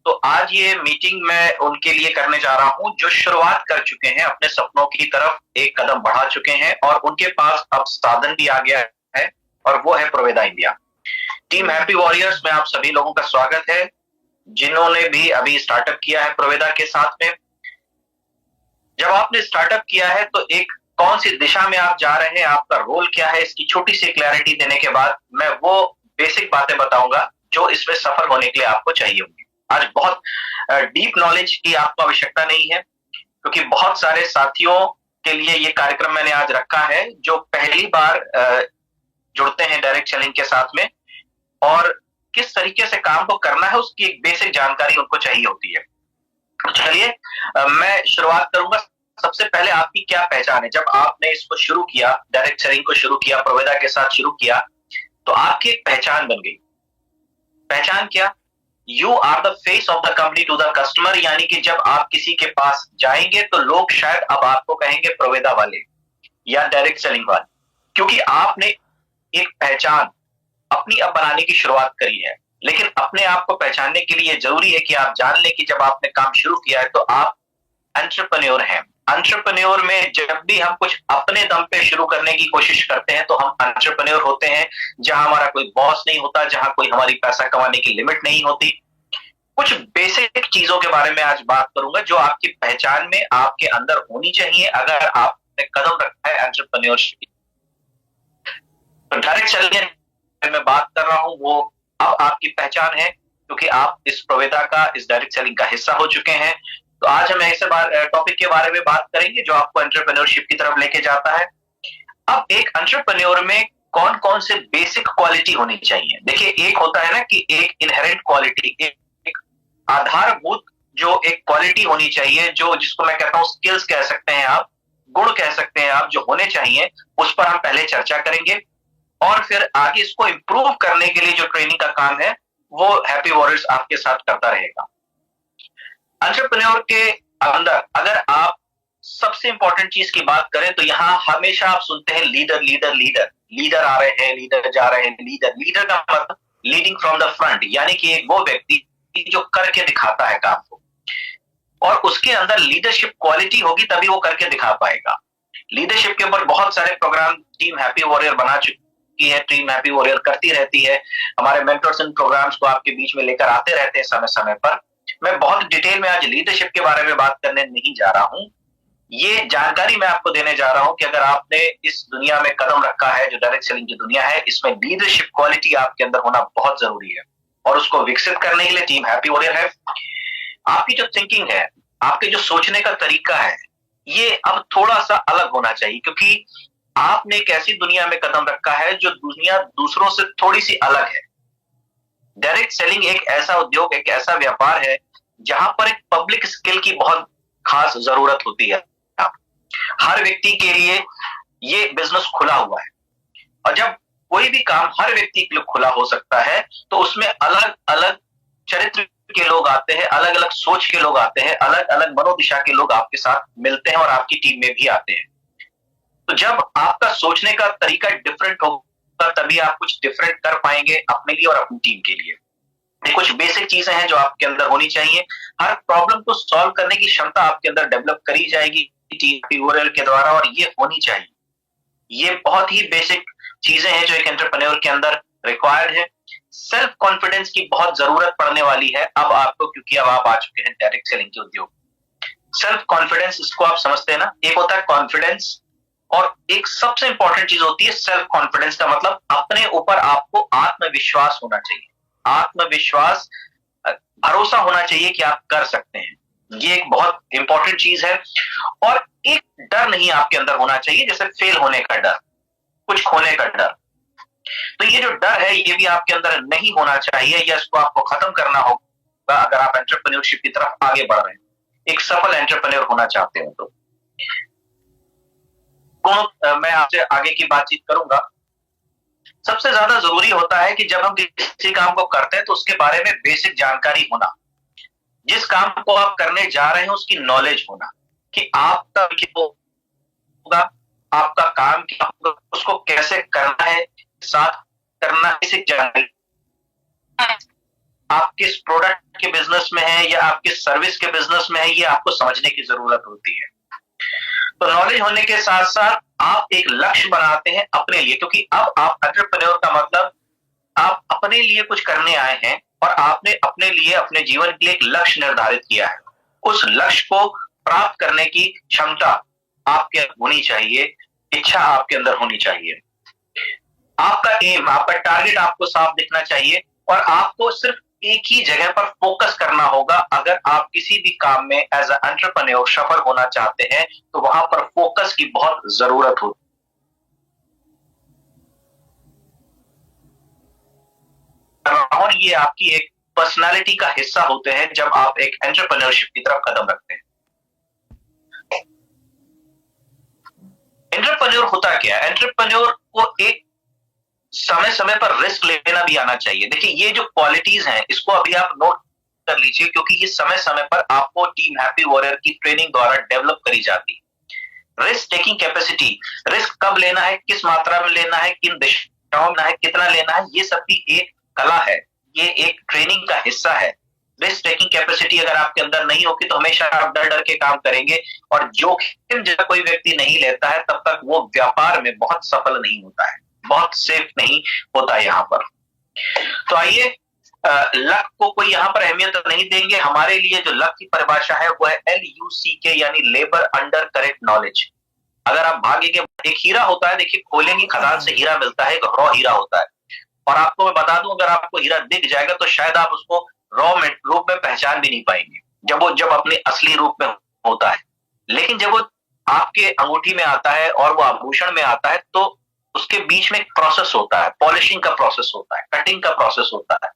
तो आज ये मीटिंग मैं उनके लिए करने जा रहा हूं जो शुरुआत कर चुके हैं, अपने सपनों की तरफ एक कदम बढ़ा चुके हैं और उनके पास अब साधन भी आ गया है और वो है प्रोवेदा इंडिया। टीम हैप्पी वॉरियर्स में आप सभी लोगों का स्वागत है, जिन्होंने भी अभी स्टार्टअप किया है प्रोवेदा के साथ में। जब आपने स्टार्टअप किया है तो एक कौन सी दिशा में आप जा रहे हैं, आपका रोल क्या है, इसकी छोटी सी क्लैरिटी देने के बाद मैं वो बेसिक बातें बताऊंगा जो इसमें सफल होने के लिए आपको चाहिए होंगी। आज बहुत डीप नॉलेज की आपको आवश्यकता नहीं है, क्योंकि बहुत सारे साथियों के लिए ये कार्यक्रम मैंने आज रखा है जो पहली बार जुड़ते हैं डायरेक्ट सेलिंग के साथ में, और किस तरीके से काम को करना है उसकी एक बेसिक जानकारी उनको चाहिए होती है। तो चलिए मैं शुरुआत करूंगा। सबसे पहले आपकी क्या पहचान है? जब आपने इसको शुरू किया, डायरेक्ट सेलिंग को शुरू किया, प्रोवेदा के साथ शुरू किया, तो आपकी एक पहचान बन गई। पहचान क्या? You are the face of the company to the customer, यानी कि जब आप किसी के पास जाएंगे तो लोग शायद अब आपको कहेंगे प्रोवेदा वाले या डायरेक्ट सेलिंग वाले, क्योंकि आपने एक पहचान अपनी अब बनाने की शुरुआत करी है। लेकिन अपने आप को पहचानने के लिए जरूरी है कि आप जान लें कि जब आपने काम शुरू किया है तो आप एंटरप्रेन्योर हैं। एंटरप्रेन्योर में जब भी हम कुछ अपने दम पे शुरू करने की कोशिश करते हैं तो हम एंटरप्रेन्योर होते हैं, जहां हमारा कोई बॉस नहीं होता, जहां कोई हमारी पैसा कमाने की लिमिट नहीं होती। कुछ बेसिक चीजों के बारे में आज बात करूंगा जो आपकी पहचान में आपके अंदर होनी चाहिए अगर आपने कदम रखा है एंटरप्रेन्योरशिप। तो डायरेक्ट सेलिंग में बात कर रहा हूं, वो अब आपकी पहचान है क्योंकि आप इस प्रोवेदा का, इस डायरेक्ट सेलिंग का हिस्सा हो चुके हैं। तो आज हम ऐसे टॉपिक के बारे में बात करेंगे जो आपको एंटरप्रेन्योरशिप की तरफ लेके जाता है। अब एक एंटरप्रेन्योर में कौन कौन से बेसिक क्वालिटी होनी चाहिए? देखिए, एक होता है ना कि एक इनहेरेंट क्वालिटी, एक आधारभूत जो एक क्वालिटी होनी चाहिए, जो जिसको मैं कहता हूं स्किल्स कह सकते हैं आप, गुण कह सकते हैं आप, जो होने चाहिए, उस पर हम पहले चर्चा करेंगे और फिर आगे इसको इंप्रूव करने के लिए जो ट्रेनिंग का काम है वो हैप्पी वॉरियर्स आपके साथ करता रहेगा। एंटरप्रेन्योर के अंदर अगर आप सबसे इंपॉर्टेंट चीज की बात करें तो यहां हमेशा आप सुनते हैं लीडर लीडर लीडर, लीडर आ रहे हैं, लीडर जा रहे हैं, लीडर। लीडर का मतलब लीडिंग फ्रॉम द फ्रंट, यानी कि एक वो व्यक्ति जो करके दिखाता है काम को, और उसके अंदर लीडरशिप क्वालिटी होगी तभी वो करके दिखा पाएगा। लीडरशिप के ऊपर बहुत सारे प्रोग्राम टीम हैप्पी वॉरियर बना चुकी है, टीम हैप्पी वॉरियर करती रहती है। हमारे मेंटर्स इन प्रोग्राम्स को आपके बीच में लेकर आते रहते हैं समय समय पर। मैं बहुत डिटेल में आज लीडरशिप के बारे में बात करने नहीं जा रहा हूं। ये जानकारी मैं आपको देने जा रहा हूं कि अगर आपने इस दुनिया में कदम रखा है, जो डायरेक्ट सेलिंग की दुनिया है, इसमें लीडरशिप क्वालिटी आपके अंदर होना बहुत जरूरी है और उसको विकसित करने के लिए टीम हैप्पी वॉरियर है। आपकी जो थिंकिंग है, आपके जो सोचने का तरीका है, ये अब थोड़ा सा अलग होना चाहिए, क्योंकि आपने एक ऐसी दुनिया में कदम रखा है जो दुनिया दूसरों से थोड़ी सी अलग है। डायरेक्ट सेलिंग एक ऐसा उद्योग, एक ऐसा व्यापार है जहां पर एक पब्लिक स्किल की बहुत खास जरूरत होती है। हर व्यक्ति के लिए ये बिजनेस खुला हुआ है, और जब कोई भी काम हर व्यक्ति के लिए खुला हो सकता है तो उसमें अलग अलग चरित्र के लोग आते हैं, अलग अलग सोच के लोग आते हैं, अलग अलग मनोदिशा के लोग आपके साथ मिलते हैं और आपकी टीम में भी आते हैं। तो जब आपका सोचने का तरीका डिफरेंट होगा तभी आप कुछ डिफरेंट कर पाएंगे अपने लिए और अपनी टीम के लिए। कुछ बेसिक चीजें हैं जो आपके अंदर होनी चाहिए। हर प्रॉब्लम को सॉल्व करने की क्षमता आपके अंदर डेवलप करी जाएगी टीम के द्वारा, और ये होनी चाहिए। ये बहुत ही बेसिक चीजें हैं जो एक एंटरप्रेन्योर के अंदर रिक्वायर्ड है। सेल्फ कॉन्फिडेंस की बहुत जरूरत पड़ने वाली है अब आपको, क्योंकि अब आप आ चुके हैं डायरेक्ट सेलिंग के उद्योग। सेल्फ कॉन्फिडेंस, इसको आप समझते हैं ना, एक होता है कॉन्फिडेंस और एक सबसे इंपॉर्टेंट चीज होती है सेल्फ कॉन्फिडेंस। का मतलब अपने ऊपर आपको आत्मविश्वास होना चाहिए। आत्मविश्वास, भरोसा होना चाहिए कि आप कर सकते हैं। ये एक बहुत इंपॉर्टेंट चीज है। और एक डर नहीं आपके अंदर होना चाहिए, जैसे फेल होने का डर, कुछ खोने का डर। तो ये जो डर है ये भी आपके अंदर नहीं होना चाहिए, या इसको आपको खत्म करना होगा अगर आप एंटरप्रेन्योरशिप की तरफ आगे बढ़ रहे हैं, एक सफल एंटरप्रेन्योर होना चाहते हो तो। मैं आपसे आगे की बातचीत करूंगा। सबसे ज्यादा जरूरी होता है कि जब हम किसी काम को करते हैं तो उसके बारे में बेसिक जानकारी होना। जिस काम को आप करने जा रहे हैं उसकी नॉलेज होना कि आपका क्या होगा, आपका काम क्या होगा, उसको कैसे करना है, साथ करना, बेसिक जानकारी। आपके प्रोडक्ट के बिजनेस में है या आपके सर्विस के बिजनेस में है, ये आपको समझने की जरूरत होती है। तो नॉलेज होने के साथ साथ आप एक लक्ष्य बनाते हैं अपने लिए, क्योंकि अब आप एंटरप्रेन्योर का मतलब आप अपने लिए कुछ करने आए हैं और आपने अपने लिए अपने जीवन के लिए एक लक्ष्य निर्धारित किया है। उस लक्ष्य को प्राप्त करने की क्षमता आपके अंदर होनी चाहिए, इच्छा आपके अंदर होनी चाहिए। आपका एम, आपका टारगेट आपको साफ दिखना चाहिए और आपको सिर्फ एक ही जगह पर फोकस करना होगा। अगर आप किसी भी काम में एज ए एंटरप्रेन्योर सफल होना चाहते हैं तो वहां पर फोकस की बहुत जरूरत होती है और ये आपकी एक पर्सनालिटी का हिस्सा होते हैं जब आप एक एंटरप्रेन्योरशिप की तरफ कदम रखते हैं। एंटरप्रेन्योर होता क्या है? एंटरप्रेन्योर को एक समय समय पर रिस्क लेना भी आना चाहिए। देखिए, ये जो क्वालिटीज हैं इसको अभी आप नोट कर लीजिए, क्योंकि ये समय समय पर आपको टीम हैप्पी वॉरियर की ट्रेनिंग द्वारा डेवलप करी जाती है। रिस्क टेकिंग कैपेसिटी, रिस्क कब लेना है, किस मात्रा में लेना है, किन दिशाओं में है, कितना लेना है, ये सब भी एक कला है, ये एक ट्रेनिंग का हिस्सा है। रिस्क टेकिंग कैपेसिटी अगर आपके अंदर नहीं होगी तो हमेशा आप डर डर के काम करेंगे और जोखिम जब कोई व्यक्ति नहीं लेता है तब तक वो व्यापार में बहुत सफल नहीं होता है, बहुत सेफ नहीं होता यहाँ पर। तो आइए, लक को कोई यहाँ पर अहमियत नहीं देंगे। हमारे लिए जो लक की परिभाषा है वो है LUCK, यानी लेबर अंडर करेक्ट नॉलेज। अगर आप भाग्य के, एक हीरा होता है, देखिए खोलेंगे खदान से हीरा मिलता है, एक रॉ हीरा होता है। और आपको मैं बता दूं, अगर आपको हीरा दिख जाएगा तो शायद आप उसको रॉ रूप में पहचान भी नहीं पाएंगे जब अपने असली रूप में होता है। लेकिन जब वो आपके अंगूठी में आता है और वो आभूषण में आता है तो उसके बीच में एक प्रोसेस होता है, पॉलिशिंग का प्रोसेस होता है, कटिंग का प्रोसेस होता है।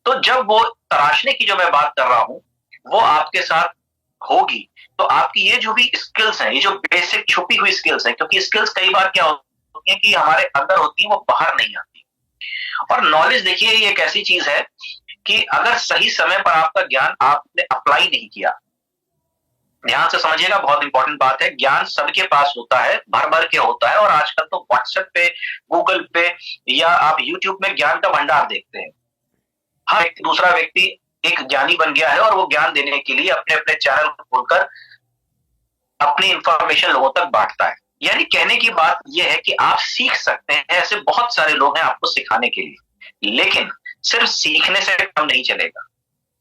तो जब वो तराशने की जो मैं बात कर रहा हूं वो आपके साथ होगी तो आपकी ये जो भी स्किल्स हैं, ये जो बेसिक छुपी हुई स्किल्स हैं, क्योंकि स्किल्स कई बार क्या होती है कि हमारे अंदर होती है, वो बाहर नहीं आती। और नॉलेज, देखिए, ये एक ऐसी चीज है कि अगर सही समय पर आपका ज्ञान आपने अप्लाई नहीं किया, ध्यान से समझिएगा, बहुत इंपॉर्टेंट बात है, ज्ञान सबके पास होता है, भर भर के होता है। और आजकल तो व्हाट्सएप पे, गूगल पे या आप यूट्यूब में ज्ञान का भंडार देखते हैं। हर एक दूसरा व्यक्ति एक ज्ञानी बन गया है और वो ज्ञान देने के लिए अपने अपने चैनल खोलकर अपनी इंफॉर्मेशन लोगों तक बांटता है। यानी कहने की बात यह है कि आप सीख सकते हैं, ऐसे बहुत सारे लोग हैं आपको सिखाने के लिए, लेकिन सिर्फ सीखने से काम नहीं चलेगा।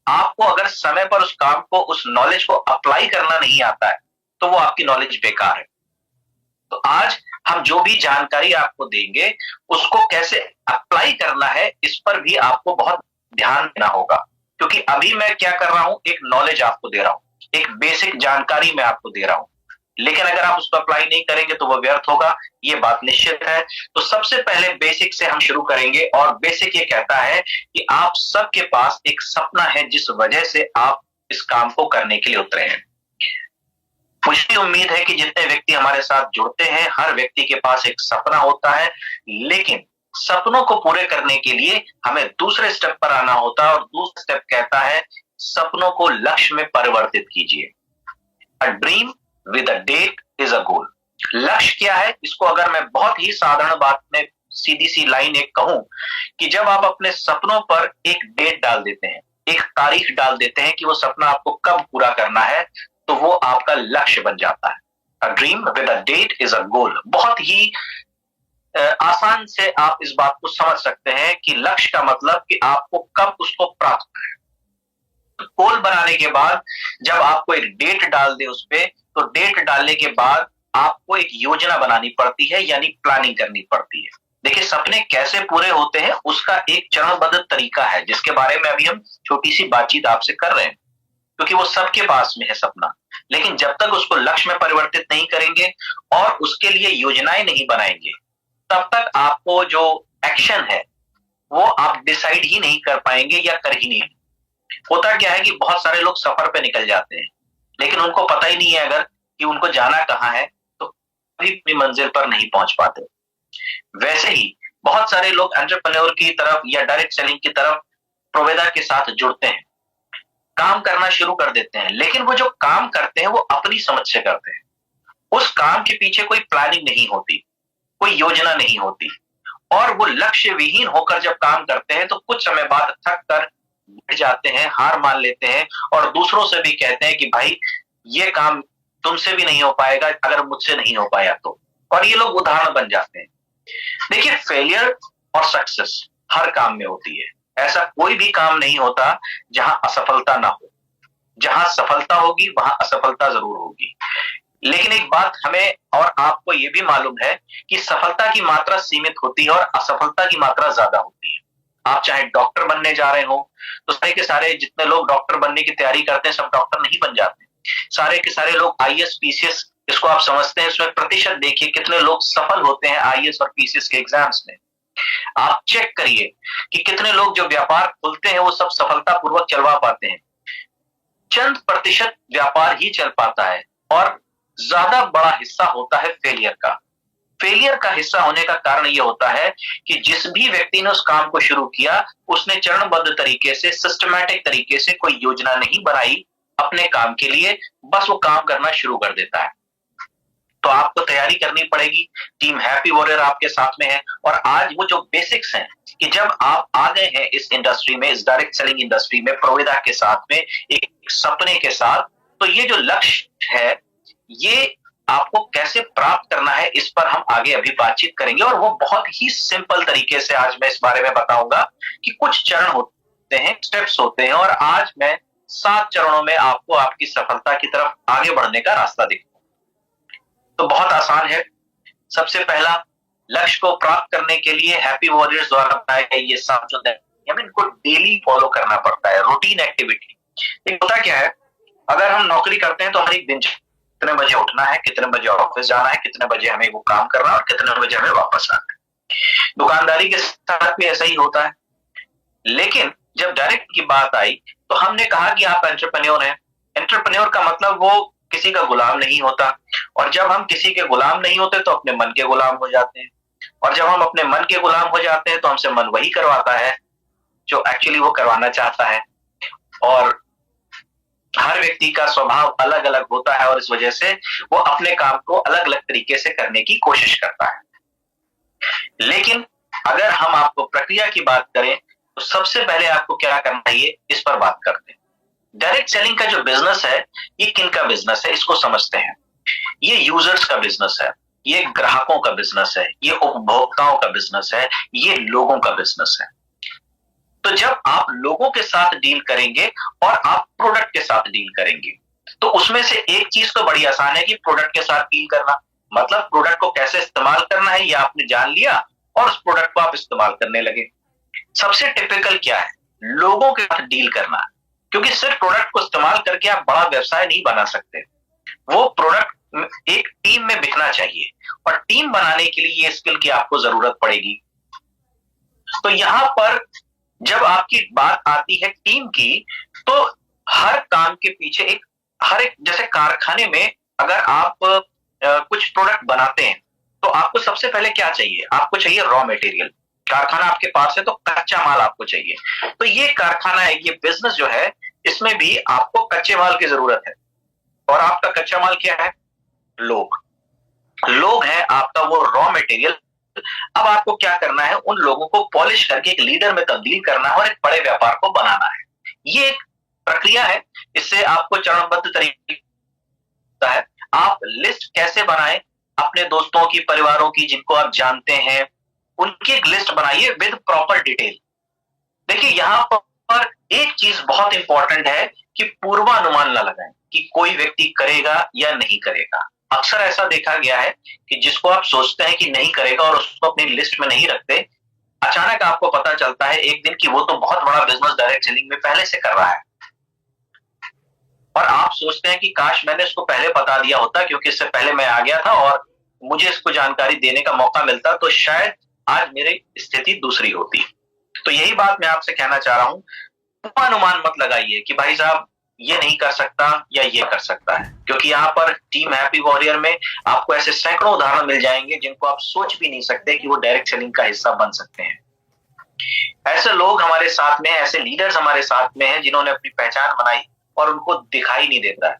आपको अगर समय पर उस काम को, उस नॉलेज को अप्लाई करना नहीं आता है तो वो आपकी नॉलेज बेकार है। तो आज हम जो भी जानकारी आपको देंगे उसको कैसे अप्लाई करना है इस पर भी आपको बहुत ध्यान देना होगा, क्योंकि अभी मैं क्या कर रहा हूं, एक नॉलेज आपको दे रहा हूं, एक बेसिक जानकारी मैं आपको दे रहा हूं, लेकिन अगर आप उसको अप्लाई नहीं करेंगे तो वो व्यर्थ होगा, ये बात निश्चित है। तो सबसे पहले बेसिक से हम शुरू करेंगे और बेसिक ये कहता है कि आप सबके पास एक सपना है जिस वजह से आप इस काम को करने के लिए उतरे हैं। मुझे उम्मीद है कि जितने व्यक्ति हमारे साथ जुड़ते हैं हर व्यक्ति के पास एक सपना होता है, लेकिन सपनों को पूरे करने के लिए हमें दूसरे स्टेप पर आना होता है और दूसरा स्टेप कहता है सपनों को लक्ष्य में परिवर्तित कीजिए। A dream with a date is a goal. लक्ष्य क्या है, इसको अगर मैं बहुत ही साधारण बात में सीधी सी लाइन एक कहूं कि जब आप अपने सपनों पर एक डेट डाल देते हैं, एक तारीख डाल देते हैं कि वो सपना आपको कब पूरा करना है, तो वो आपका लक्ष्य बन जाता है। A dream with a date is a goal. बहुत ही आसान से आप इस बात को समझ सकते हैं कि लक्ष्य का मतलब कि आपको कब उसको प्राप्त करना है। गोल बनाने के बाद जब आपको एक डेट डाल दे उस पे, तो डेट डालने के बाद आपको एक योजना बनानी पड़ती है, यानी प्लानिंग करनी पड़ती है। देखिए, सपने कैसे पूरे होते हैं उसका एक चरणबद्ध तरीका है जिसके बारे में अभी हम छोटी सी बातचीत आपसे कर रहे हैं, क्योंकि वो सबके पास में है सपना, लेकिन जब तक उसको लक्ष्य में परिवर्तित नहीं करेंगे और उसके लिए योजनाएं नहीं बनाएंगे तब तक आपको जो एक्शन है वो आप डिसाइड ही नहीं कर पाएंगे या कर ही नहीं। होता क्या है कि बहुत सारे लोग सफर पे निकल जाते हैं लेकिन उनको पता ही नहीं है अगर कि उनको जाना कहाँ है, तो कभी अपनी मंजिल पर नहीं पहुंच पाते। वैसे ही बहुत सारे लोग एंटरप्रेन्योर की तरफ या डायरेक्ट सेलिंग की तरफ प्रोवेदा के साथ जुड़ते हैं, काम करना शुरू कर देते हैं, लेकिन वो जो काम करते हैं वो अपनी समझ से करते हैं। उस काम के पीछे कोई प्लानिंग नहीं होती, कोई योजना नहीं होती और वो लक्ष्य विहीन होकर जब काम करते हैं तो कुछ समय बाद थक कर बैठ जाते हैं, हार मान लेते हैं और दूसरों से भी कहते हैं कि भाई ये काम तुमसे भी नहीं हो पाएगा अगर मुझसे नहीं हो पाया तो, और ये लोग उदाहरण बन जाते हैं। देखिए, फेलियर और सक्सेस हर काम में होती है। ऐसा कोई भी काम नहीं होता जहां असफलता ना हो। जहां सफलता होगी वहां असफलता जरूर होगी। लेकिन एक बात हमें और आपको ये भी मालूम है कि सफलता की मात्रा सीमित होती है और असफलता की मात्रा ज्यादा होती है। आप चाहे डॉक्टर बनने जा रहे हो तो सारे के सारे जितने लोग डॉक्टर बनने की तैयारी करते हैं सब डॉक्टर नहीं बन जाते। सारे के सारे लोग आईएएस पीसीएस इसको आप समझते हैं, इसमें प्रतिशत देखिए कितने लोग सफल होते हैं आईएएस और पीसीएस के एग्जाम्स में। आप चेक करिए कि कितने लोग जो व्यापार खोलते हैं वो सब सफलतापूर्वक चलवा पाते हैं। चंद प्रतिशत व्यापार ही चल पाता है और ज्यादा बड़ा हिस्सा होता है फेलियर का। फेलियर का हिस्सा होने का कारण यह होता है कि जिस भी व्यक्ति ने उस काम को शुरू किया उसने चरणबद्ध तरीके से, सिस्टमैटिक तरीके से कोई योजना नहीं बनाई अपने काम के लिए, बस वो काम करना शुरू कर देता है। तो आपको तैयारी करनी पड़ेगी। टीम हैप्पी वॉरियर आपके साथ में है और आज वो जो बेसिक्स हैं कि जब आप आ गए हैं इस इंडस्ट्री में, इस डायरेक्ट सेलिंग इंडस्ट्री में प्रोविदा के साथ में, एक सपने के साथ, तो ये जो लक्ष्य है ये आपको कैसे प्राप्त करना है इस पर हम आगे अभी बातचीत करेंगे। और वो बहुत ही सिंपल तरीके से आज मैं इस बारे में बताऊंगा कि कुछ चरण होते हैं, स्टेप्स होते हैं, और आज मैं 7 चरणों में आपको आपकी सफलता की तरफ आगे बढ़ने का रास्ता दिखाऊंगा। तो बहुत आसान है। सबसे पहला, लक्ष्य को प्राप्त करने के लिए हैप्पी वॉरियर्स द्वारा बताए गए ये 7 जो हमें इनको डेली फॉलो करना पड़ता है, रूटीन एक्टिविटी। एक होता क्या है, अगर हम नौकरी करते हैं तो हर एक दिन कितने बजे उठना है, कितने बजे ऑफिस जाना है, कितने बजे हमें वो काम करना है और कितने बजे हमें वापस आना है। दुकानदारी के साथ भी ऐसा ही होता है। लेकिन जब डायरेक्ट की बात आई तो हमने कहा कि आप एंटरप्रेन्योर हैं। एंटरप्रेन्योर का मतलब वो किसी का गुलाम नहीं होता, और जब हम किसी के गुलाम नहीं होते तो अपने मन के गुलाम हो जाते हैं, और जब हम अपने मन के गुलाम हो जाते हैं तो हमसे मन वही करवाता है जो एक्चुअली वो करवाना चाहता है। और हर व्यक्ति का स्वभाव अलग अलग होता है और इस वजह से वो अपने काम को अलग अलग तरीके से करने की कोशिश करता है। लेकिन अगर हम आपको प्रक्रिया की बात करें तो सबसे पहले आपको क्या करना चाहिए इस पर बात करते हैं। डायरेक्ट सेलिंग का जो बिजनेस है ये किन का बिजनेस है इसको समझते हैं। ये यूजर्स का बिजनेस है, ये ग्राहकों का बिजनेस है, ये उपभोक्ताओं का बिजनेस है, ये लोगों का बिजनेस है। तो जब आप लोगों के साथ डील करेंगे और आप प्रोडक्ट के साथ डील करेंगे तो उसमें से एक चीज तो बड़ी आसान है कि प्रोडक्ट के साथ डील करना, मतलब प्रोडक्ट को कैसे इस्तेमाल करना है ये आपने जान लिया और उस प्रोडक्ट को आप इस्तेमाल करने लगे। सबसे टिपिकल क्या है, लोगों के साथ डील करना, क्योंकि सिर्फ प्रोडक्ट को इस्तेमाल करके आप बड़ा व्यवसाय नहीं बना सकते। वो प्रोडक्ट एक टीम में बिकना चाहिए और टीम बनाने के लिए ये स्किल की आपको जरूरत पड़ेगी। तो यहां पर जब आपकी बात आती है टीम की तो हर काम के पीछे हर एक जैसे कारखाने में अगर आप कुछ प्रोडक्ट बनाते हैं तो आपको सबसे पहले क्या चाहिए, आपको चाहिए रॉ मटेरियल। कारखाना आपके पास है तो कच्चा माल आपको चाहिए। तो ये कारखाना है, ये बिजनेस जो है इसमें भी आपको कच्चे माल की जरूरत है। और आपका कच्चा माल क्या है, लोग। लोग हैं आपका वो रॉ मटेरियल। अब आपको क्या करना है, उन लोगों को पॉलिश करके एक लीडर में तब्दील करना है और एक बड़े व्यापार को बनाना है। ये एक प्रक्रिया है, इससे आपको चरणबद्ध तरीके है। आप लिस्ट कैसे बनाएं, अपने दोस्तों की, परिवारों की, जिनको आप जानते हैं उनकी एक लिस्ट बनाइए विद प्रॉपर डिटेल। देखिए यहां पर एक चीज बहुत इंपॉर्टेंट है कि पूर्वानुमान न लगाएं कि कोई व्यक्ति करेगा या नहीं करेगा। अक्सर ऐसा देखा गया है कि जिसको आप सोचते हैं कि नहीं करेगा और उसको अपनी लिस्ट में नहीं रखते, अचानक आपको पता चलता है एक दिन कि वो तो बहुत बड़ा बिजनेस डायरेक्ट सेलिंग में पहले से कर रहा है। और आप सोचते हैं कि काश मैंने इसको पहले बता दिया होता, क्योंकि इससे पहले मैं आ गया था और मुझे इसको जानकारी देने का मौका मिलता तो शायद आज मेरी स्थिति दूसरी होती। तो यही बात मैं आपसे कहना चाह रहा हूं, पूर्वानुमान मत लगाइए कि भाई साहब ये नहीं कर सकता या ये कर सकता है, क्योंकि यहाँ पर टीम हैप्पी वॉरियर में आपको ऐसे सैकड़ों उदाहरण मिल जाएंगे जिनको आप सोच भी नहीं सकते कि वो डायरेक्ट सेलिंग का हिस्सा बन सकते हैं। ऐसे लोग हमारे साथ में, ऐसे लीडर्स हमारे साथ में हैं जिन्होंने अपनी पहचान बनाई और उनको दिखाई नहीं देता है।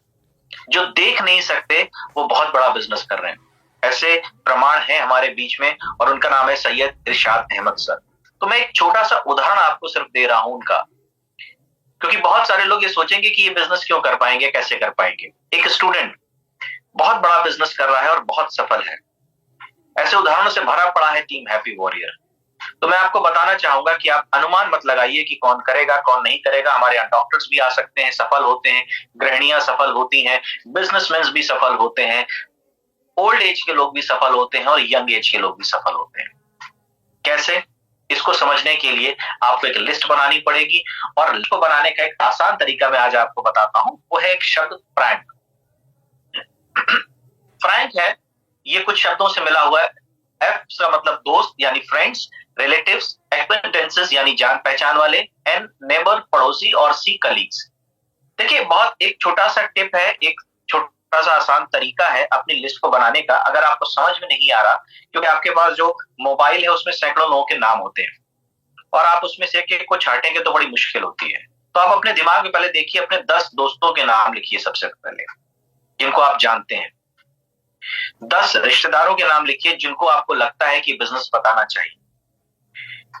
जो देख नहीं सकते वो बहुत बड़ा बिजनेस कर रहे हैं। ऐसे प्रमाण हैं हमारे बीच में और उनका नाम है सैयद इरशाद अहमद सर। तो मैं एक छोटा सा उदाहरण आपको सिर्फ दे रहा हूं उनका। क्योंकि बहुत सारे लोग ये सोचेंगे कि ये बिजनेस क्यों कर पाएंगे, कैसे कर पाएंगे। एक स्टूडेंट बहुत बड़ा बिजनेस कर रहा है और बहुत सफल है, ऐसे उदाहरणों से भरा पड़ा है टीम हैप्पी वॉरियर। तो मैं आपको बताना चाहूंगा कि आप अनुमान मत लगाइए कि कौन करेगा कौन नहीं करेगा। हमारे यहाँ डॉक्टर्स भी आ सकते हैं, सफल होते हैं, गृहिणियां सफल होती हैं, बिजनेसमैन भी सफल होते हैं, ओल्ड एज के लोग भी सफल होते हैं और यंग एज के लोग भी सफल होते हैं। कैसे? इसको समझने के लिए आपको एक लिस्ट बनानी पड़ेगी, और लिस्ट को बनाने का एक आसान तरीका मैं आज आपको बताता हूं। वो है एक शब्द फ्रैंक। फ्रैंक है, ये कुछ शब्दों से मिला हुआ है। एफ का मतलब दोस्त यानी फ्रेंड्स, रिलेटिव्स, एक्वेंटेंसेस यानी जान पहचान वाले, एन नेबर पड़ोसी, और सी कलीग्स। देखिए, बहुत एक छोटा सा टिप है, एक छोटा सा आसान तरीका है अपनी लिस्ट को बनाने का। अगर आपको समझ में नहीं आ रहा, क्योंकि आपके पास जो मोबाइल है उसमें सैकड़ों लोगों के नाम होते हैं और आप उसमें से एक को छाटेंगे तो बड़ी मुश्किल होती है। तो आप अपने दिमाग में पहले देखिए, अपने 10 दोस्तों के नाम लिखिए सबसे पहले, जिनको आप जानते हैं। 10 रिश्तेदारों के नाम लिखिए जिनको आपको लगता है कि बिजनेस बताना चाहिए।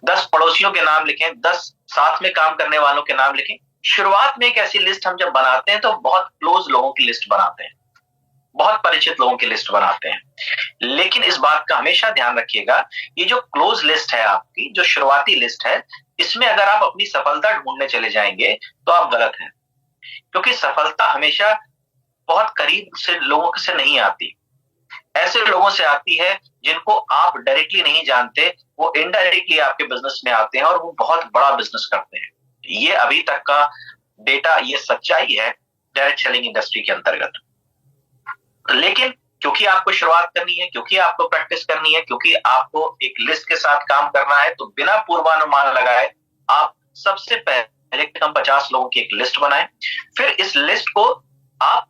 10 पड़ोसियों के नाम लिखें, 10 साथ में काम करने वालों के नाम लिखें। शुरुआत में एक ऐसी लिस्ट हम जब बनाते हैं तो बहुत क्लोज लोगों की लिस्ट बनाते हैं, बहुत परिचित लोगों की लिस्ट बनाते हैं। लेकिन इस बात का हमेशा ध्यान रखिएगा, ये जो क्लोज लिस्ट है आपकी, जो शुरुआती लिस्ट है, इसमें अगर आप अपनी सफलता ढूंढने चले जाएंगे तो आप गलत हैं। क्योंकि सफलता हमेशा बहुत करीब से लोगों से नहीं आती, ऐसे लोगों से आती है जिनको आप डायरेक्टली नहीं जानते, वो इनडायरेक्टली आपके बिजनेस में आते हैं और वो बहुत बड़ा बिजनेस करते हैं। ये अभी तक का डेटा, ये सच्चाई है डायरेक्ट सेलिंग इंडस्ट्री के अंतर्गत। लेकिन क्योंकि आपको शुरुआत करनी है, क्योंकि आपको प्रैक्टिस करनी है, क्योंकि आपको एक लिस्ट के साथ काम करना है, तो बिना पूर्वानुमान लगाए आप सबसे पहले कम 50 लोगों की एक लिस्ट बनाएं। फिर इस लिस्ट को आप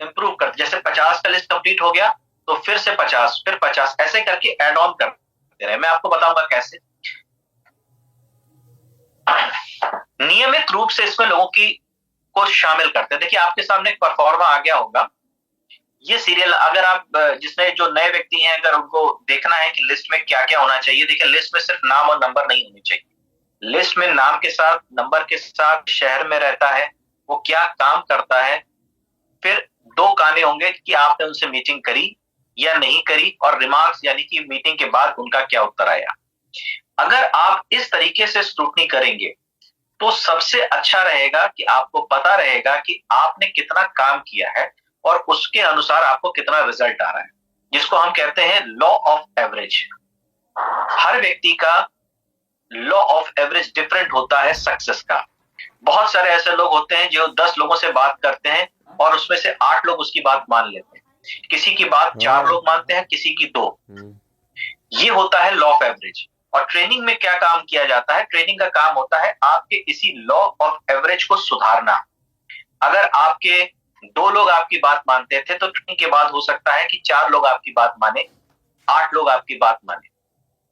इंप्रूव कर, जैसे 50 का लिस्ट कंप्लीट हो गया तो फिर से 50, फिर 50, ऐसे करके ऐड ऑन करते रहे। मैं आपको बताऊंगा कैसे। नियमित रूप से इसमें लोगों को शामिल करते हैं। देखिए, आपके सामने एक परफॉर्मा आ गया होगा। ये सीरियल अगर आप, जिसमें जो नए व्यक्ति हैं, अगर उनको देखना है कि लिस्ट में क्या क्या होना चाहिए, देखिए लिस्ट में सिर्फ नाम और नंबर नहीं होनी चाहिए। लिस्ट में नाम के साथ, नंबर के साथ, शहर में रहता है, वो क्या काम करता है, फिर 2 गाने होंगे कि आपने उनसे मीटिंग करी या नहीं करी, और रिमार्क्स यानी कि मीटिंग के बाद उनका क्या उत्तर आया। अगर आप इस तरीके से स्क्रूटनी करेंगे तो सबसे अच्छा रहेगा कि आपको पता रहेगा कि आपने कितना काम किया है और उसके अनुसार आपको कितना रिजल्ट आ रहा है, जिसको हम कहते हैं लॉ ऑफ एवरेज। हर व्यक्ति का लॉ ऑफ एवरेज डिफरेंट होता है सक्सेस का। बहुत सारे ऐसे लोग होते हैं जो 10 लोगों से बात करते हैं और उसमें से 8 लोग उसकी बात मान लेते हैं, किसी की बात 4 लोग मानते हैं, किसी की 2। ये होता है लॉ ऑफ एवरेज। और ट्रेनिंग में क्या काम किया जाता है? ट्रेनिंग का काम होता है आपके इसी लॉ ऑफ एवरेज को सुधारना। अगर आपके 2 लोग आपकी बात मानते थे तो ट्रेनिंग के बाद हो सकता है कि 4 लोग आपकी बात माने, 8 लोग आपकी बात माने।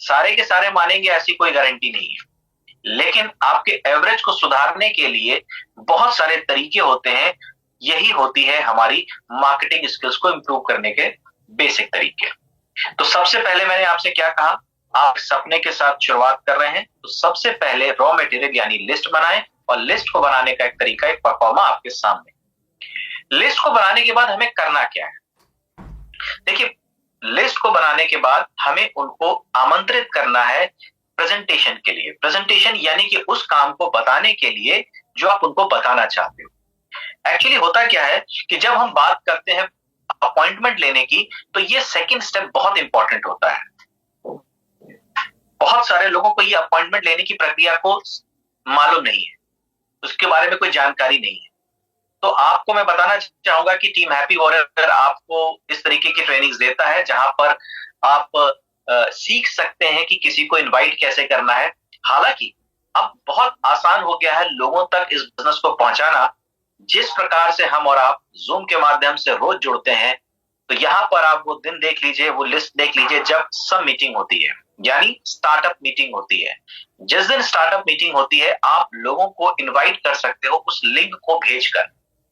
सारे के सारे मानेंगे ऐसी कोई गारंटी नहीं है, लेकिन आपके एवरेज को सुधारने के लिए बहुत सारे तरीके होते हैं। यही होती है हमारी मार्केटिंग स्किल्स को इंप्रूव करने के बेसिक तरीके। तो सबसे पहले मैंने आपसे क्या कहा, आप सपने के साथ शुरुआत कर रहे हैं तो सबसे पहले रॉ मटेरियल यानी लिस्ट बनाएं, और लिस्ट को बनाने का एक तरीका, एक परफॉर्मा आपके सामने। लिस्ट को बनाने के बाद हमें करना क्या है? देखिए, लिस्ट को बनाने के बाद हमें उनको आमंत्रित करना है प्रेजेंटेशन के लिए। प्रेजेंटेशन यानी कि उस काम को बताने के लिए जो आप उनको बताना चाहते हो। एक्चुअली होता क्या है कि जब हम बात करते हैं अपॉइंटमेंट लेने की, तो ये सेकंड स्टेप बहुत इंपॉर्टेंट होता है। बहुत सारे लोगों को ये अपॉइंटमेंट लेने की प्रक्रिया को मालूम नहीं है, उसके बारे में कोई जानकारी नहीं है। तो आपको मैं बताना चाहूंगा कि टीम हैप्पी वॉरियर आपको इस तरीके की ट्रेनिंग्स देता है जहां पर आप सीख सकते हैं कि किसी को इनवाइट कैसे करना है। हालांकि अब बहुत आसान हो गया है लोगों तक इस बिजनेस को पहुंचाना। जिस प्रकार से हम और आप जूम के माध्यम से रोज जुड़ते हैं, तो यहां पर आप वो दिन देख लीजिए, वो लिस्ट देख लीजिए जब सब मीटिंग होती है, यानी स्टार्टअप मीटिंग होती है। जिस दिन स्टार्टअप मीटिंग होती है, आप लोगों को इनवाइट कर सकते हो उस लिंक को भेजकर,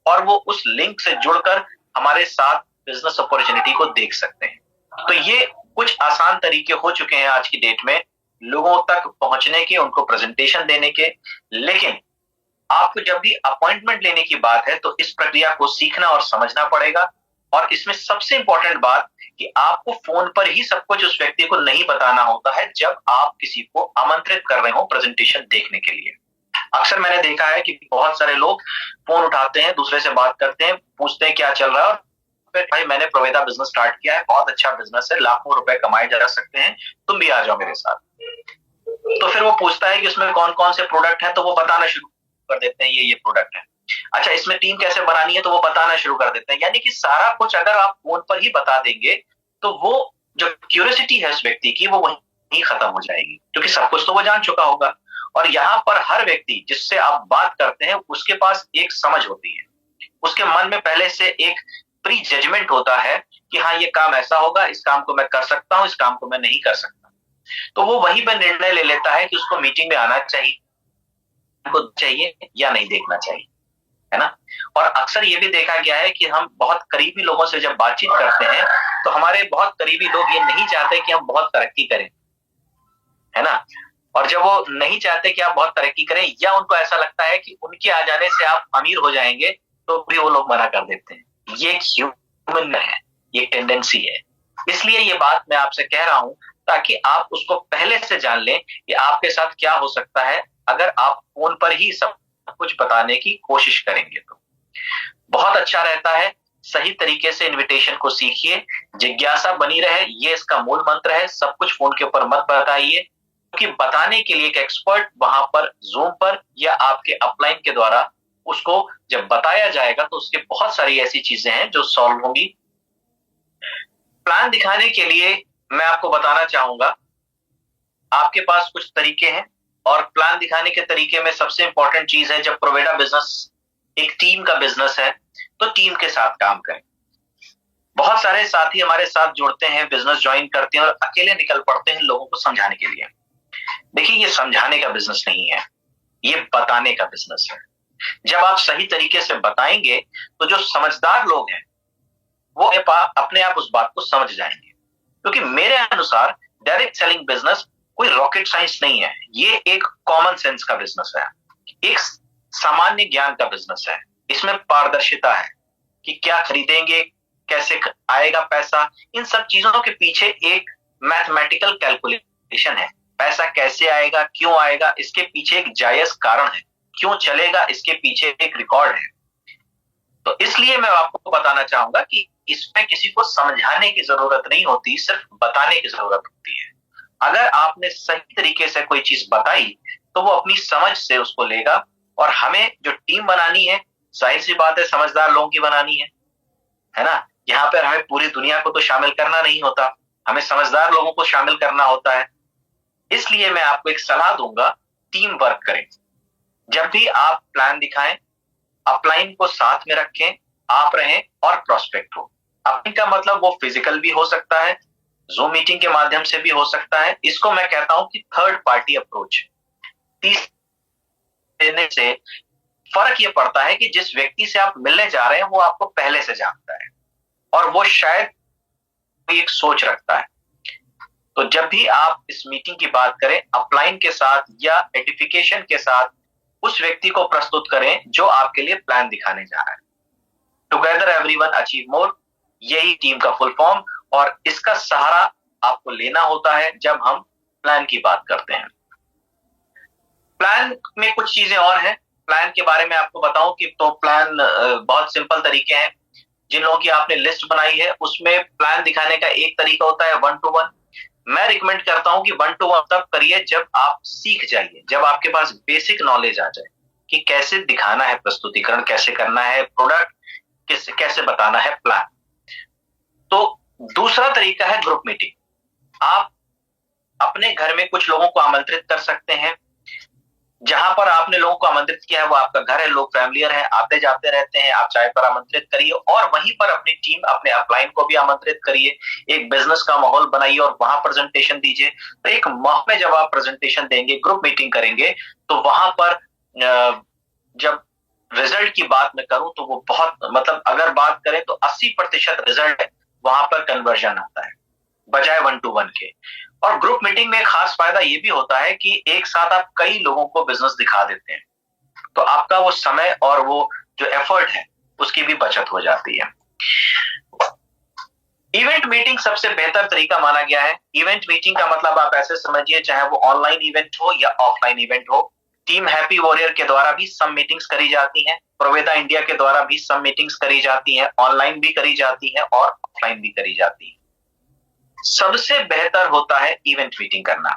और वो उस लिंक से जुड़कर हमारे साथ बिजनेस अपॉर्चुनिटी को देख सकते हैं। तो ये कुछ आसान तरीके हो चुके हैं आज की डेट में लोगों तक पहुंचने के, उनको प्रेजेंटेशन देने के। लेकिन आपको जब भी अपॉइंटमेंट लेने की बात है तो इस प्रक्रिया को सीखना और समझना पड़ेगा। और इसमें सबसे इंपॉर्टेंट बात कि आपको फोन पर ही सब कुछ उस व्यक्ति को नहीं बताना होता है जब आप किसी को आमंत्रित कर रहे हो प्रेजेंटेशन देखने के लिए। अक्सर मैंने देखा है कि बहुत सारे लोग फोन उठाते हैं, दूसरे से बात करते हैं, पूछते हैं क्या चल रहा है, और फिर भाई मैंने प्रोवेदा बिजनेस स्टार्ट किया है, बहुत अच्छा बिजनेस है, लाखों रुपए कमाए जा सकते हैं, तुम भी आ जाओ मेरे साथ। तो फिर वो पूछता है कि उसमें कौन कौन से प्रोडक्ट हैं, तो वो बताना शुरू कर देते हैं ये प्रोडक्ट है। अच्छा, इसमें टीम कैसे बनानी है, तो वो बताना शुरू कर देते हैं। यानी कि सारा कुछ अगर आप फोन पर ही बता देंगे तो वो जो क्यूरियोसिटी है उस व्यक्ति की वो वहीं खत्म हो जाएगी, क्योंकि सब कुछ तो वो जान चुका होगा। और यहाँ पर हर व्यक्ति जिससे आप बात करते हैं उसके पास एक समझ होती है, उसके मन में पहले से एक प्री जजमेंट होता है कि हाँ ये काम ऐसा होगा, इस काम को मैं कर सकता हूं, इस काम को मैं नहीं कर सकता। तो वो वहीं पर निर्णय ले लेता है कि उसको मीटिंग में आना चाहिए या नहीं देखना चाहिए, है ना। और अक्सर ये भी देखा गया है कि हम बहुत करीबी लोगों से जब बातचीत करते हैं तो हमारे बहुत करीबी लोग ये नहीं चाहते कि हम बहुत तरक्की करें, है ना। और जब वो नहीं चाहते कि आप बहुत तरक्की करें या उनको ऐसा लगता है कि उनके आ जाने से आप अमीर हो जाएंगे, तो भी वो लोग मना कर देते हैं। ये ह्यूमन है, ये टेंडेंसी है। इसलिए ये बात मैं आपसे कह रहा हूं ताकि आप उसको पहले से जान लें कि आपके साथ क्या हो सकता है अगर आप फोन पर ही सब कुछ बताने की कोशिश करेंगे। तो बहुत अच्छा रहता है, सही तरीके से इनविटेशन को सीखिए, जिज्ञासा बनी रहे, ये इसका मूल मंत्र है। सब कुछ फोन के ऊपर मत बताइए, क्योंकि बताने के लिए एक एक्सपर्ट वहां पर जूम पर या आपके अपलाइन के द्वारा उसको जब बताया जाएगा तो उसके बहुत सारी ऐसी चीजें हैं जो सॉल्व होंगी। प्लान दिखाने के लिए मैं आपको बताना चाहूंगा, आपके पास कुछ तरीके हैं, और प्लान दिखाने के तरीके में सबसे इंपॉर्टेंट चीज है, जब प्रोवेडा बिजनेस एक टीम का बिजनेस है तो टीम के साथ काम करें। बहुत सारे साथी हमारे साथ जुड़ते हैं, बिजनेस ज्वाइन करते हैं और अकेले निकल पड़ते हैं लोगों को समझाने के लिए। देखिए, ये समझाने का बिजनेस नहीं है, ये बताने का बिजनेस है। जब आप सही तरीके से बताएंगे तो जो समझदार लोग हैं वो अपने आप उस बात को समझ जाएंगे, क्योंकि मेरे अनुसार डायरेक्ट सेलिंग बिजनेस कोई रॉकेट साइंस नहीं है, ये एक कॉमन सेंस का बिजनेस है, एक सामान्य ज्ञान का बिजनेस है। इसमें पारदर्शिता है कि क्या खरीदेंगे, कैसे आएगा पैसा, इन सब चीजों के पीछे एक मैथमेटिकल कैलकुलेशन है। पैसा कैसे आएगा, क्यों आएगा, इसके पीछे एक जायज कारण है, क्यों चलेगा, इसके पीछे एक रिकॉर्ड है। तो इसलिए मैं आपको बताना चाहूंगा कि इसमें किसी को समझाने की जरूरत नहीं होती, सिर्फ बताने की जरूरत होती है। अगर आपने सही तरीके से कोई चीज बताई तो वो अपनी समझ से उसको लेगा। और हमें जो टीम बनानी है, जाहिर सी बात है समझदार लोगों की बनानी है ना। यहाँ पर हमें पूरी दुनिया को तो शामिल करना नहीं होता, हमें समझदार लोगों को शामिल करना होता है। इसलिए मैं आपको एक सलाह दूंगा, टीम वर्क करें। जब भी आप प्लान दिखाएं, अपलाइन को साथ में रखें, आप रहें और प्रोस्पेक्ट हो। अपलाइन का मतलब वो फिजिकल भी हो सकता है, जूम मीटिंग के माध्यम से भी हो सकता है। इसको मैं कहता हूं कि थर्ड पार्टी अप्रोच। तीसरे से फर्क ये पड़ता है कि जिस व्यक्ति से आप मिलने जा रहे हैं वो आपको पहले से जानता है और वो शायद एक सोच रखता है। तो जब भी आप इस मीटिंग की बात करें, अपलाइन के साथ या एडिफिकेशन के साथ उस व्यक्ति को प्रस्तुत करें जो आपके लिए प्लान दिखाने जा रहा है। टुगेदर एवरीवन अचीव मोर, यही टीम का फुल फॉर्म, और इसका सहारा आपको लेना होता है जब हम प्लान की बात करते हैं। प्लान में कुछ चीजें और हैं, प्लान के बारे में आपको बताऊं कि तो प्लान बहुत सिंपल तरीके हैं। जिन लोगों की आपने लिस्ट बनाई है उसमें प्लान दिखाने का एक तरीका होता है 1-to-1। मैं रिकमेंड करता हूं कि 1-to-1 तब करिए जब आप सीख जाइए, जब आपके पास बेसिक नॉलेज आ जाए कि कैसे दिखाना है, प्रस्तुतिकरण कैसे करना है, प्रोडक्ट कैसे बताना है, प्लान। तो दूसरा तरीका है ग्रुप मीटिंग। आप अपने घर में कुछ लोगों को आमंत्रित कर सकते हैं। जहां पर आपने लोगों को आमंत्रित किया है वो आपका घर है, लोग फैमिलियर हैं, आते जाते रहते हैं, आप चाय पर आमंत्रित करिए और वहीं पर अपनी टीम, अपने अपलाइन को भी आमंत्रित करिए। एक बिजनेस का माहौल बनाइए और वहां प्रेजेंटेशन दीजिए। तो एक माहौल में जब आप प्रेजेंटेशन देंगे, ग्रुप मीटिंग करेंगे, तो वहां पर जब रिजल्ट की बात मैं करूं तो वो बहुत, मतलब अगर बात करें तो 80% रिजल्ट वहां पर कन्वर्जन आता है बजाय 1-to-1 के। और ग्रुप मीटिंग में खास फायदा ये भी होता है कि एक साथ आप कई लोगों को बिजनेस दिखा देते हैं। तो आपका वो समय और वो जो एफर्ट है उसकी भी बचत हो जाती है। इवेंट मीटिंग सबसे बेहतर तरीका माना गया है। इवेंट मीटिंग का मतलब आप ऐसे समझिए, चाहे वो ऑनलाइन इवेंट हो या ऑफलाइन इवेंट हो। टीम हैप्पी वॉरियर के द्वारा भी सम मीटिंग्स करी जाती हैं, प्रोवेदा इंडिया के द्वारा भी सम मीटिंग्स करी जाती हैं, ऑनलाइन भी करी जाती हैं और ऑफलाइन भी करी जाती है। सबसे बेहतर होता है इवेंट मीटिंग करना।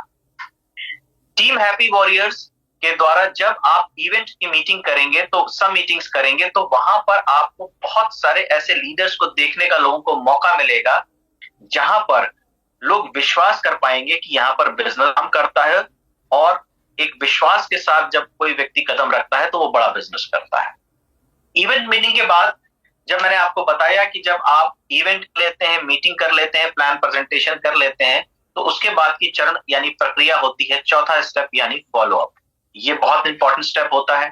टीम हैप्पी वॉरियर्स के द्वारा जब आप इवेंट की मीटिंग करेंगे, तो सब मीटिंग्स करेंगे, तो वहां पर आपको बहुत सारे ऐसे लीडर्स को देखने का लोगों को मौका मिलेगा जहां पर लोग विश्वास कर पाएंगे कि यहां पर बिजनेस काम करता है, और एक विश्वास के साथ जब कोई व्यक्ति कदम रखता है तो वो बड़ा बिजनेस करता है। इवेंट मीटिंग के बाद जब मैंने आपको बताया कि जब आप इवेंट लेते हैं, मीटिंग कर लेते हैं, प्लान प्रेजेंटेशन कर लेते हैं, तो उसके बाद की चरण यानी प्रक्रिया होती है चौथा स्टेप यानी फॉलो अप। ये बहुत इंपॉर्टेंट स्टेप होता है।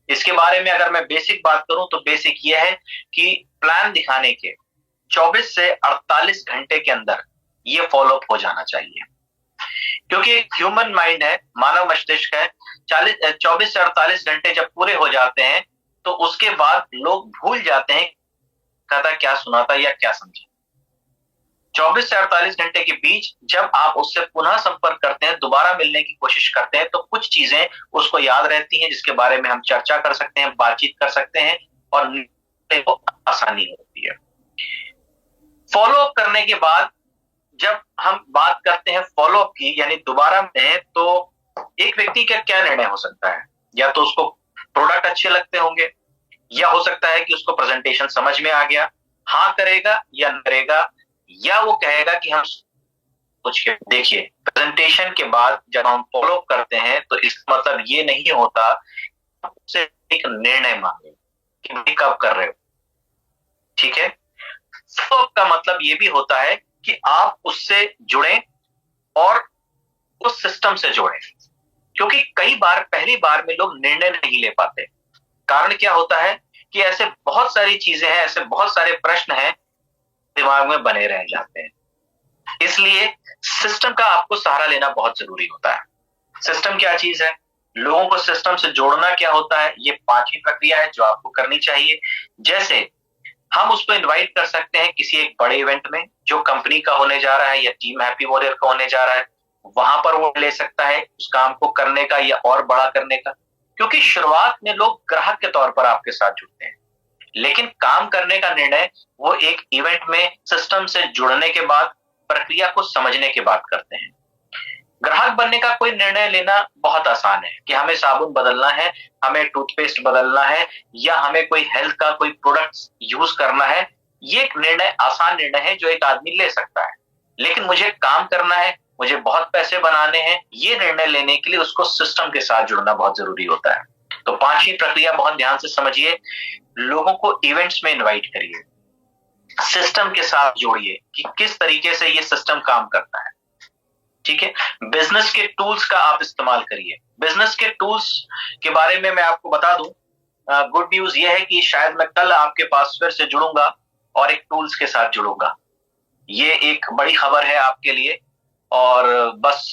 इसके बारे में अगर मैं बेसिक बात करूं तो बेसिक ये है कि प्लान दिखाने के 24 से 48 घंटे के अंदर ये फॉलो अप हो जाना चाहिए, क्योंकि एक ह्यूमन माइंड है, मानव मस्तिष्क है। 24 से 48 घंटे जब पूरे हो जाते हैं तो उसके बाद लोग भूल जाते हैं कहता क्या सुना था या क्या समझा। 24 से 48 घंटे के बीच जब आप उससे पुनः संपर्क करते हैं, दोबारा मिलने की कोशिश करते हैं, तो कुछ चीजें उसको याद रहती हैं जिसके बारे में हम चर्चा कर सकते हैं, बातचीत कर सकते हैं और निर्णय को आसानी होती है। फॉलो अप करने के बाद जब हम बात करते हैं फॉलो अप की यानी दोबारा में, तो एक व्यक्ति का क्या निर्णय हो सकता है? या तो उसको प्रोडक्ट अच्छे लगते होंगे, या हो सकता है कि उसको प्रेजेंटेशन समझ में आ गया, हाँ करेगा या न करेगा, या वो कहेगा कि हम कुछ देखिए। प्रेजेंटेशन के बाद जब हम फॉलो अप करते हैं तो इसका मतलब ये नहीं होता आपसे एक निर्णय मांगे कि भाई कब कर रहे हो, ठीक है। फॉलो अप का मतलब ये भी होता है कि आप उससे जुड़ें और उस सिस्टम से जुड़ें, क्योंकि कई बार पहली बार में लोग निर्णय नहीं ले पाते। कारण क्या होता है कि ऐसे बहुत सारी चीजें हैं, ऐसे बहुत सारे प्रश्न हैं दिमाग में बने रह जाते हैं। इसलिए सिस्टम का आपको सहारा लेना बहुत जरूरी होता है। सिस्टम क्या चीज है? लोगों को सिस्टम से जोड़ना क्या होता है? ये पांचवी प्रक्रिया है जो आपको करनी चाहिए। जैसे हम उसको इनवाइट कर सकते हैं किसी एक बड़े इवेंट में जो कंपनी का होने जा रहा है या टीम हैप्पी वॉरियर का होने जा रहा है, वहां पर वो ले सकता है उस काम को करने का या और बड़ा करने का। क्योंकि शुरुआत में लोग ग्राहक के तौर पर आपके साथ जुड़ते हैं, लेकिन काम करने का निर्णय वो एक इवेंट में सिस्टम से जुड़ने के बाद, प्रक्रिया को समझने के बाद करते हैं। ग्राहक बनने का कोई निर्णय लेना बहुत आसान है कि हमें साबुन बदलना है, हमें टूथपेस्ट बदलना है, या हमें कोई हेल्थ का कोई प्रोडक्ट यूज करना है। ये एक निर्णय, आसान निर्णय है जो एक आदमी ले सकता है। लेकिन मुझे काम करना है, मुझे बहुत पैसे बनाने हैं, ये निर्णय लेने के लिए उसको सिस्टम के साथ जुड़ना बहुत जरूरी होता है। तो पांचवी प्रक्रिया बहुत ध्यान से समझिए। लोगों को इवेंट्स में इनवाइट करिए, सिस्टम के साथ जोड़िए कि किस तरीके से ये सिस्टम काम करता है, ठीक है। बिजनेस के टूल्स का आप इस्तेमाल करिए। बिजनेस के टूल्स के बारे में मैं आपको बता दूं, गुड न्यूज ये है कि शायद मैं कल आपके पास फिर से जुड़ूंगा और एक टूल्स के साथ जुड़ूंगा। ये एक बड़ी खबर है आपके लिए, और बस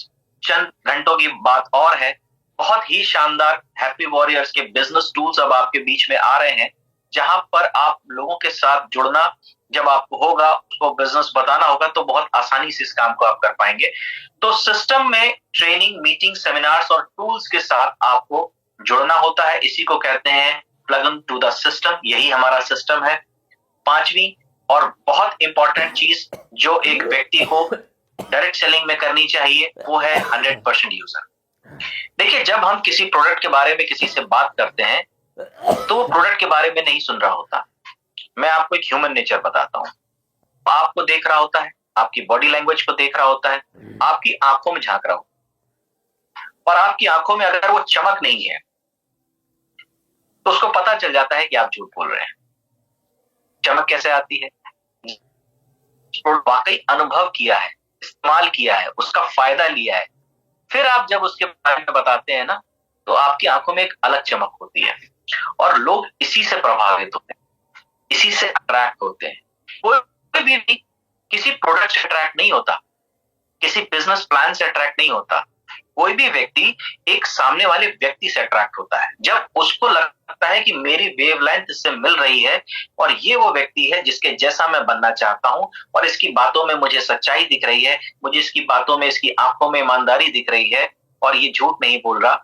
चंद घंटों की बात और है। बहुत ही शानदार हैप्पी वॉरियर्स के बिजनेस टूल्स अब आपके बीच में आ रहे हैं, जहां पर आप लोगों के साथ जुड़ना जब आपको होगा, उसको बिजनेस बताना होगा, तो बहुत आसानी से इस काम को आप कर पाएंगे। तो सिस्टम में ट्रेनिंग, मीटिंग, सेमिनार्स और टूल्स के साथ आपको जुड़ना होता है। इसी को कहते हैं plug in to the system. यही हमारा सिस्टम है। पांचवी और बहुत इंपॉर्टेंट चीज जो एक व्यक्ति को डायरेक्ट सेलिंग में करनी चाहिए वो है 100% यूजर। देखिए, जब हम किसी प्रोडक्ट के बारे में किसी से बात करते हैं तो वो प्रोडक्ट के बारे में नहीं सुन रहा होता। मैं आपको एक ह्यूमन नेचर बताता हूं। आपको देख रहा होता है, आपकी बॉडी लैंग्वेज को देख रहा होता है, आपकी आंखों में झांक रहा होता है, और आपकी आंखों में अगर वो चमक नहीं है तो उसको पता चल जाता है कि आप झूठ बोल रहे हैं। चमक कैसे आती है? वाकई अनुभव किया है, इस्तेमाल किया है, उसका फायदा लिया है, फिर आप जब उसके बारे में बताते हैं ना, तो आपकी आंखों में एक अलग चमक होती है, और लोग इसी से प्रभावित होते हैं, इसी से अट्रैक्ट होते हैं। कोई भी किसी प्रोडक्ट से अट्रैक्ट नहीं होता, किसी बिजनेस प्लान से अट्रैक्ट नहीं होता, कोई भी व्यक्ति एक सामने वाले व्यक्ति से अट्रैक्ट होता है जब उसको लगता है कि मेरी वेवलेंथ इससे मिल रही है और ये वो व्यक्ति है जिसके जैसा मैं बनना चाहता हूं और इसकी बातों में मुझे सच्चाई दिख रही है, मुझे इसकी बातों में, इसकी आंखों में ईमानदारी दिख रही है और ये झूठ नहीं बोल रहा।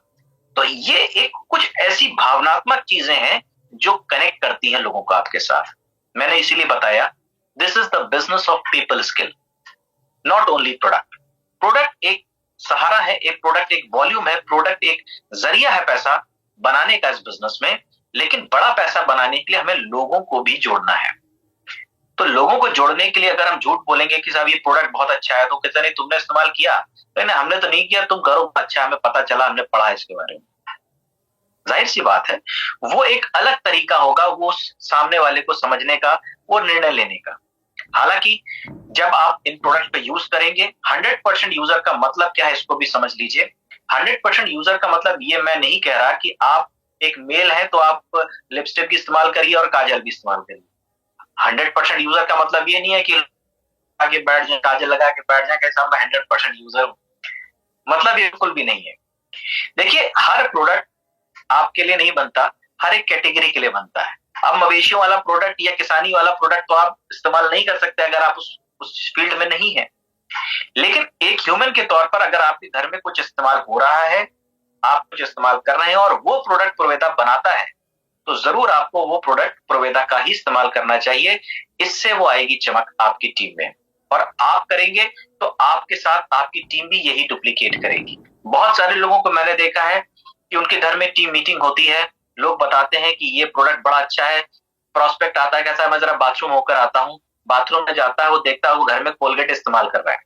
तो ये एक कुछ ऐसी भावनात्मक चीजें हैं जो कनेक्ट करती हैं लोगों को आपके साथ। मैंने इसीलिए बताया this is the business of people skill, not only product. Product एक सहारा है, एक प्रोडक्ट एक वॉल्यूम है, प्रोडक्ट एक जरिया है पैसा बनाने का इस बिजनेस में, लेकिन बड़ा पैसा बनाने के लिए हमें लोगों को भी जोड़ना है। तो लोगों को जोड़ने के लिए अगर हम झूठ बोलेंगे कि साहब ये प्रोडक्ट बहुत अच्छा है, तो कहते नहीं तुमने इस्तेमाल किया, तो नहीं हमने तो नहीं किया, तुम करो अच्छा, हमें पता चला, हमने पढ़ा इसके बारे में। जाहिर सी बात है वो एक अलग तरीका होगा वो सामने वाले को समझने का, वो निर्णय लेने का। हालांकि जब आप इन प्रोडक्ट पे यूज करेंगे 100% यूजर का मतलब क्या है इसको भी समझ लीजिए। 100% यूजर का मतलब ये मैं नहीं कह रहा कि आप एक मेल है तो आप लिपस्टिक की इस्तेमाल करिए और काजल भी इस्तेमाल करिए। 100% यूजर का मतलब ये नहीं है कि आगे बैठ जाए, काजल लगा के बैठ जाए कैसा मैं 100% यूजर हूं, मतलब ये बिल्कुल भी नहीं है। देखिए हर प्रोडक्ट आपके लिए नहीं बनता, हर एक कैटेगरी के लिए बनता है। अब मवेशियों वाला प्रोडक्ट या किसानी वाला प्रोडक्ट तो आप इस्तेमाल नहीं कर सकते अगर आप उस फील्ड में नहीं है, लेकिन एक ह्यूमन के तौर पर अगर आपके घर में कुछ इस्तेमाल हो रहा है, आप कुछ इस्तेमाल कर रहे हैं और वो प्रोडक्ट प्रोवेदा बनाता है, तो जरूर आपको वो प्रोडक्ट प्रोवेदा का ही इस्तेमाल करना चाहिए। इससे वो आएगी चमक आपकी टीम में, और आप करेंगे तो आपके साथ आपकी टीम भी यही डुप्लीकेट करेगी। बहुत सारे लोगों को मैंने देखा है कि उनके घर में टीम मीटिंग होती है, लोग बताते हैं कि ये प्रोडक्ट बड़ा अच्छा है, प्रोस्पेक्ट आता है कैसा है, मैं जरा बाथरूम होकर आता हूं, बाथरूम में जाता है, वो देखता है वो घर में कोलगेट इस्तेमाल कर रहा है,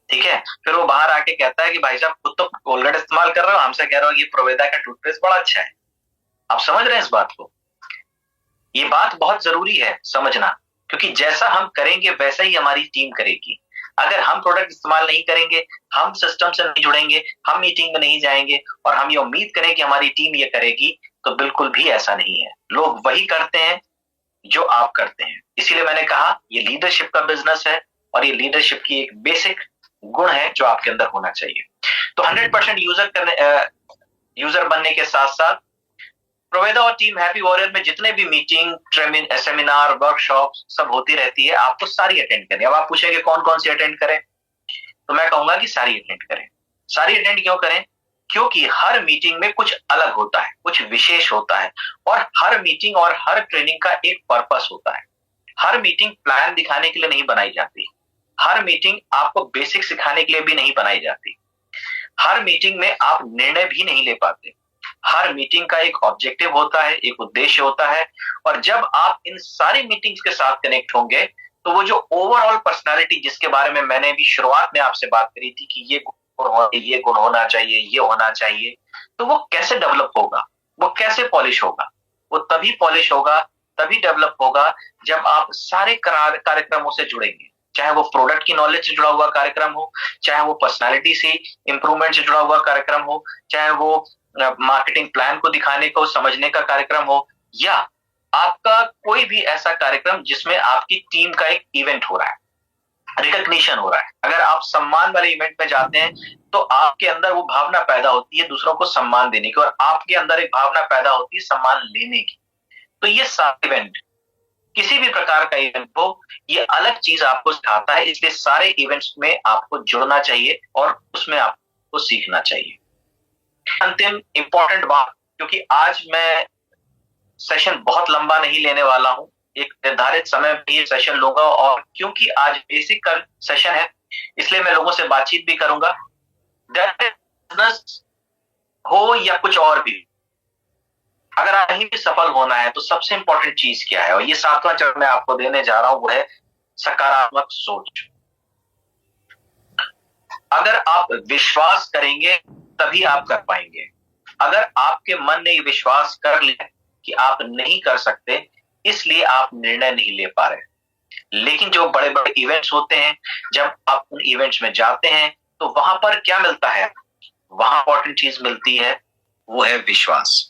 ठीक है, फिर वो बाहर आके कहता है कि भाई साहब खुद तो कोलगेट इस्तेमाल कर रहे हो, हमसे कह रहे हो ये प्रोवेदा का टूथपेस्ट बड़ा अच्छा है। आप समझ रहे हैं इस बात को? ये बात बहुत जरूरी है समझना, क्योंकि जैसा हम करेंगे वैसा ही हमारी टीम करेगी। अगर हम प्रोडक्ट इस्तेमाल नहीं करेंगे, हम सिस्टम से नहीं जुड़ेंगे, हम मीटिंग में नहीं जाएंगे और हम ये उम्मीद करें कि हमारी टीम ये करेगी, तो बिल्कुल भी ऐसा नहीं है। लोग वही करते हैं जो आप करते हैं। इसीलिए मैंने कहा ये लीडरशिप का बिजनेस है और ये लीडरशिप की एक बेसिक गुण है जो आपके अंदर होना चाहिए। तो 100% यूजर बनने के साथ साथ प्रोवेदा और टीम हैप्पी वॉरियर में जितने भी मीटिंग, सेमिनार, वर्कशॉप सब होती रहती है, आपको सारी अटेंड करनी। अब आप पूछेंगे कौन कौन सी अटेंड करें, तो मैं कहूंगा कि सारी अटेंड करें। सारी अटेंड क्यों करें? क्योंकि हर मीटिंग में कुछ अलग होता है, कुछ विशेष होता है, और हर मीटिंग और हर ट्रेनिंग का एक पर्पस होता है। हर मीटिंग प्लान दिखाने के लिए नहीं बनाई जाती, हर मीटिंग आपको बेसिक सिखाने के लिए भी नहीं बनाई जाती, हर मीटिंग में आप निर्णय भी नहीं ले पाते। हर मीटिंग का एक ऑब्जेक्टिव होता है, एक उद्देश्य होता है, और जब आप इन सारी मीटिंग्स के साथ कनेक्ट होंगे तो वो जो ओवरऑल पर्सनालिटी जिसके बारे में मैंने भी शुरुआत में आपसे बात करी थी कि ये गुण होना चाहिए, ये होना चाहिए, तो वो कैसे डेवलप होगा, वो कैसे पॉलिश होगा? वो तभी पॉलिश होगा, तभी डेवलप होगा जब आप सारे कार्यक्रमों से जुड़ेंगे, चाहे वो प्रोडक्ट की नॉलेज से जुड़ा हुआ कार्यक्रम हो, चाहे वो पर्सनालिटी से इंप्रूवमेंट से जुड़ा हुआ कार्यक्रम हो, चाहे वो मार्केटिंग प्लान को दिखाने को समझने का कार्यक्रम हो, या आपका कोई भी ऐसा कार्यक्रम जिसमें आपकी टीम का एक इवेंट हो रहा है, रिकॉग्निशन हो रहा है। अगर आप सम्मान वाले इवेंट में जाते हैं तो आपके अंदर वो भावना पैदा होती है दूसरों को सम्मान देने की, और आपके अंदर एक भावना पैदा होती है सम्मान लेने की। तो ये सारे इवेंट, किसी भी प्रकार का इवेंट हो, ये अलग चीज आपको सिखाता है। इसलिए सारे इवेंट्स में आपको जुड़ना चाहिए और उसमें आपको सीखना चाहिए। अंतिम इंपॉर्टेंट बात, क्योंकि आज मैं सेशन बहुत लंबा नहीं लेने वाला हूं, एक निर्धारित समय में ये सेशन लूंगा, और क्योंकि आज बेसिक का सेशन है इसलिए मैं लोगों से बातचीत भी करूंगा। बिजनेस हो या कुछ और भी, अगर कहीं भी सफल होना है तो सबसे इंपॉर्टेंट चीज क्या है, और ये 7वां चरण मैं आपको देने जा रहा हूं, वो है सकारात्मक सोच। अगर आप विश्वास करेंगे तभी आप कर पाएंगे। अगर आपके मन ने ये विश्वास कर लिया कि आप नहीं कर सकते, इसलिए आप निर्णय नहीं ले पा रहे। लेकिन जो बड़े बड़े इवेंट्स होते हैं, जब आप उन इवेंट्स में जाते हैं तो वहां पर क्या मिलता है? वहां इंपॉर्टेंट चीज मिलती है, वो है विश्वास।